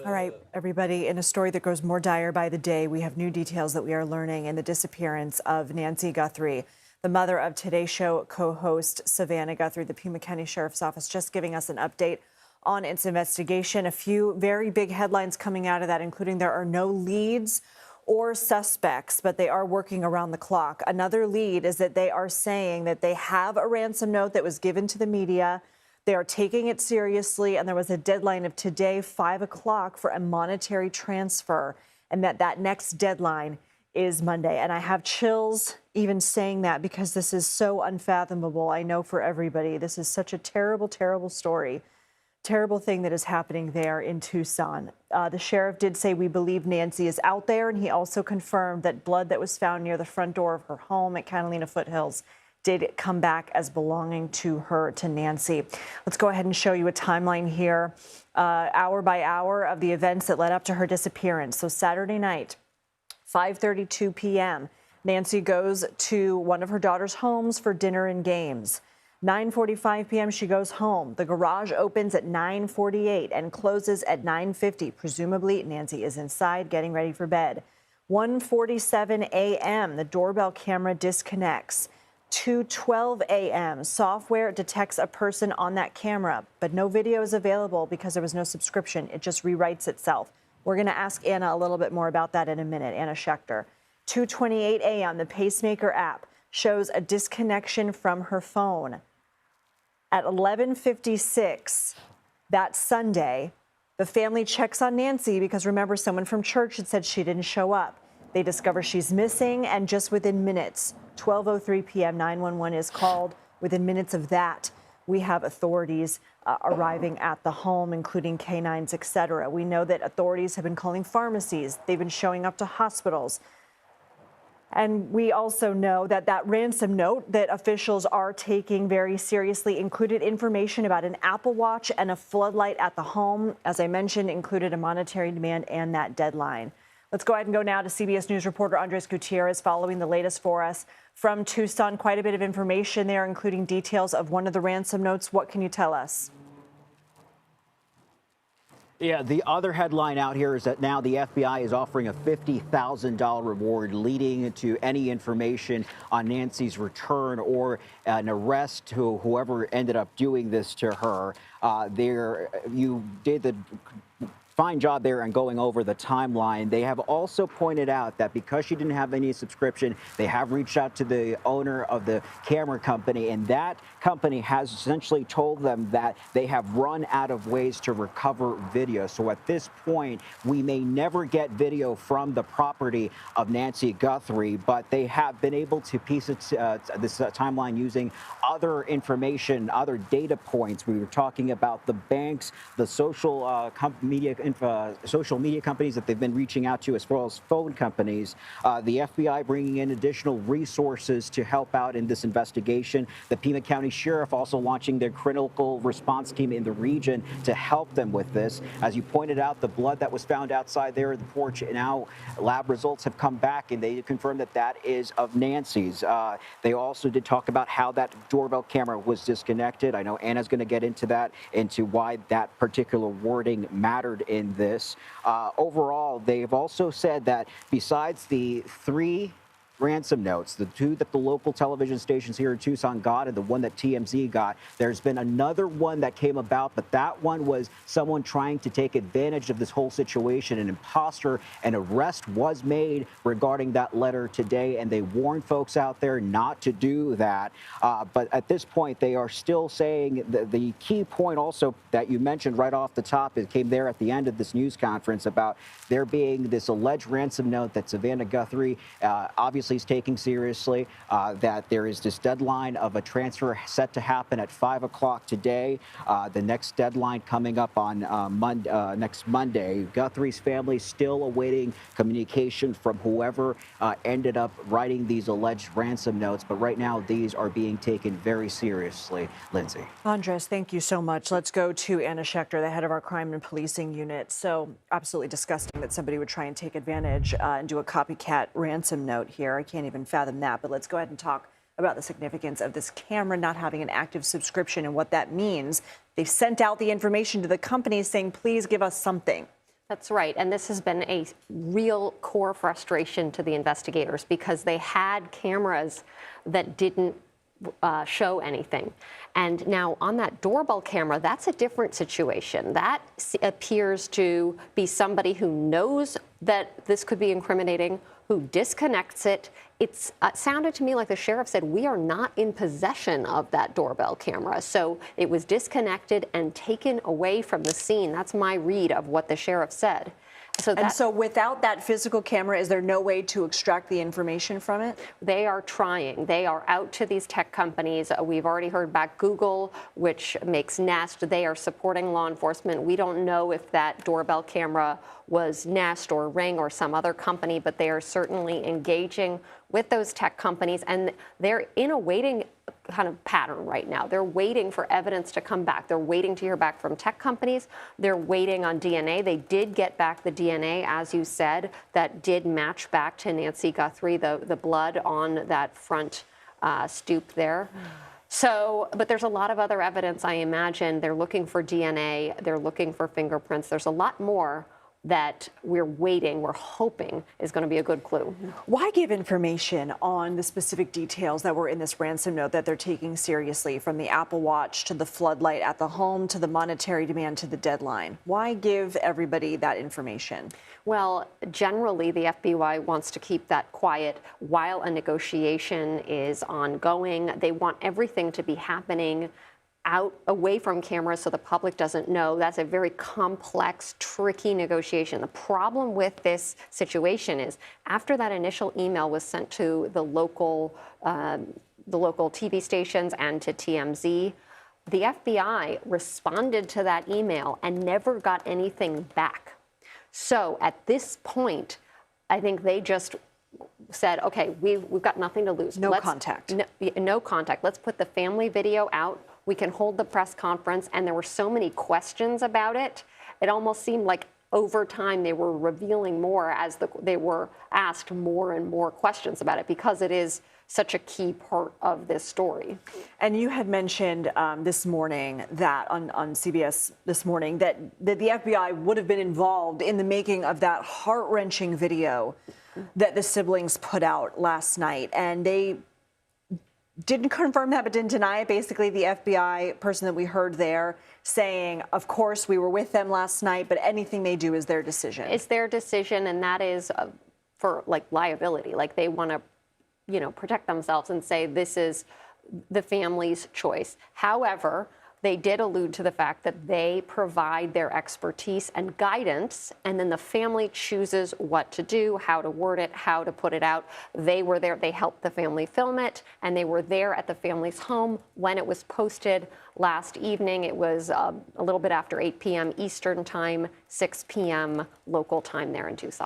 All right, everybody, in a story that grows more dire by the day, we have new details that we are learning in the disappearance of Nancy Guthrie, the mother of Today Show co-host Savannah Guthrie. The Pima County Sheriff's Office just giving us an update on its investigation. A few very big headlines coming out of that, including there are no leads or suspects, but they are working around the clock. Another lead is that they are saying that they have a ransom note that was given to the media. They are taking it seriously, and there was a deadline of today, 5 o'clock, for a monetary transfer, and that next deadline is Monday. And I have chills even saying that because this is so unfathomable. I know for everybody, this is such a terrible, terrible story. Terrible thing that is happening there in Tucson. The sheriff did say we believe Nancy is out there, and he also confirmed that blood that was found near the front door of her home at Catalina Foothills did come back as belonging to her, to Nancy. Let's go ahead and show you a timeline here, hour by hour, of the events that led up to her disappearance. So Saturday night, 5:32 p.m., Nancy goes to one of her daughter's homes for dinner and games. 9:45 p.m. she goes home. The garage opens at 9:48 and closes at 9:50. Presumably, Nancy is inside getting ready for bed. 1:47 a.m. the doorbell camera disconnects. 2:12 a.m. software detects a person on that camera, but no video is available because there was no subscription. It just rewrites itself. We're going to ask Anna a little bit more about that in a minute. Anna Schecter. 2:28 a.m. the pacemaker app shows a disconnection from her phone. At 11:56 that Sunday, the family checks on Nancy because, remember, someone from church had said she didn't show up. They discover she's missing, and just within minutes, 12:03 p.m., 911 is called. Within minutes of that, we have authorities arriving at the home, including canines, etc. We know that authorities have been calling pharmacies. They've been showing up to hospitals. And we also know that that ransom note that officials are taking very seriously included information about an Apple Watch and a floodlight at the home. As I mentioned, included a monetary demand and that deadline. Let's go ahead and go now to CBS News reporter Andres Gutierrez following the latest for us from Tucson. Quite a bit of information there, including details of one of the ransom notes. What can you tell us? Yeah, the other headline out here is that now the FBI is offering a $50,000 reward leading to any information on Nancy's return or an arrest to whoever ended up doing this to her. You did the fine job there and going over the timeline. They have also pointed out that because she didn't have any subscription, they have reached out to the owner of the camera company, and that company has essentially told them that they have run out of ways to recover video. So at this point, we may never get video from the property of Nancy Guthrie, but they have been able to piece this timeline using other information, other data points. We were talking about the banks, the social media companies that they've been reaching out to, as well as phone companies. The FBI bringing in additional resources to help out in this investigation. The Pima County Sheriff also launching their critical response team in the region to help them with this. As you pointed out, the blood that was found outside there at the porch, now lab results have come back, and they confirmed that that is of Nancy's. They also did talk about how that doorbell camera was disconnected. I know Anna's going to get into that, into why that particular wording mattered in this. Overall, they've also said that besides the 3 ransom notes, the 2 that the local television stations here in Tucson got and the one that TMZ got, there's been another one that came about, but that one was someone trying to take advantage of this whole situation. An imposter, an arrest was made regarding that letter today, and they warned folks out there not to do that. But at this point, they are still saying the key point also that you mentioned right off the top, it came there at the end of this news conference about there being this alleged ransom note that Savannah Guthrie obviously is taking seriously, that there is this deadline of a transfer set to happen at 5 o'clock today. The next deadline coming up on next Monday. Guthrie's family still awaiting communication from whoever ended up writing these alleged ransom notes, but right now these are being taken very seriously. Lindsay. Andres, thank you so much. Let's go to Anna Schecter, the head of our crime and policing unit. So absolutely disgusting that somebody would try and take advantage and do a copycat ransom note here. I can't even fathom that. But let's go ahead and talk about the significance of this camera not having an active subscription and what that means. They sent out the information to the companies saying, please give us something. That's right. And this has been a real core frustration to the investigators because they had cameras that didn't show anything. And now on that doorbell camera, that's a different situation. That appears to be somebody who knows that this could be incriminating, who disconnects it. It sounded to me like the sheriff said, we are not in possession of that doorbell camera. So it was disconnected and taken away from the scene. That's my read of what the sheriff said. So without that physical camera, is there no way to extract the information from it? They are trying. They are out to these tech companies. We've already heard back Google, which makes Nest. They are supporting law enforcement. We don't know if that doorbell camera was Nest or Ring or some other company, but they are certainly engaging with those tech companies, and they're in a waiting kind of pattern right now. They're waiting for evidence to come back. They're waiting to hear back from tech companies. They're waiting on DNA. They did get back the DNA, as you said, that did match back to Nancy Guthrie, the blood on that front stoop there. So, but there's a lot of other evidence, I imagine. They're looking for DNA. They're looking for fingerprints. There's a lot more that we're hoping is going to be a good clue. Why give information on the specific details that were in this ransom note that they're taking seriously, from the Apple Watch to the floodlight at the home to the monetary demand to the deadline? Why give everybody that information? Well, generally, the FBI wants to keep that quiet while a negotiation is ongoing. They want everything to be happening away from cameras so the public doesn't know. That's a very complex, tricky negotiation. The problem with this situation is after that initial email was sent to the local TV stations and to TMZ, the FBI responded to that email and never got anything back. So at this point, I think they just said, okay, we've got nothing to lose. No contact. No contact. Let's put the family video out. We can hold the press conference. And there were so many questions about it. It almost seemed like over time they were revealing more as they were asked more and more questions about it, because it is such a key part of this story. And you had mentioned this morning that on CBS this morning that the FBI would have been involved in the making of that heart-wrenching video that the siblings put out last night. And they didn't confirm that, but didn't deny it. Basically, the FBI person that we heard there saying, of course, we were with them last night, but anything they do is their decision. It's their decision, and that is for liability. They want to, protect themselves and say this is the family's choice. However, they did allude to the fact that they provide their expertise and guidance, and then the family chooses what to do, how to word it, how to put it out. They were there. They helped the family film it, and they were there at the family's home when it was posted last evening. It was a little bit after 8 p.m. Eastern time, 6 p.m. local time there in Tucson.